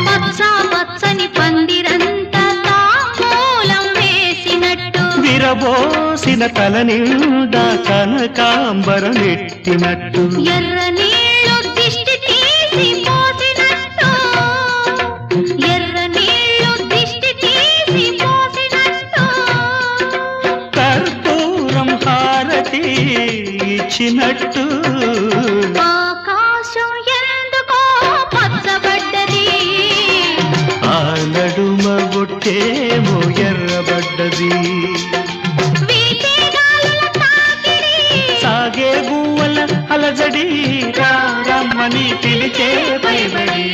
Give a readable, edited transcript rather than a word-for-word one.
పచ్చ పచ్చని పందిరంతా తాంబూలం వేసినట్టు విరబోసిన తల నిండా కనకాంబరం ఎట్టినట్టు ఎర్ర నీళ్ళు దిష్టి తీసి పోసినట్టు ఎర్ర నీళ్ళు దిష్టి తీసి పోసినట్టు కర్పూరం హారతి ఇచ్చినట్టు ఆకాశం ఎందుకో పచ్చబడ్డది ఆ నడుమ బొట్టేమో ఎర్రబడ్డది వీచే గాలుల తాకిడి సాగే గువ్వల అలజడి రమ్మని పిలిచే పైబడి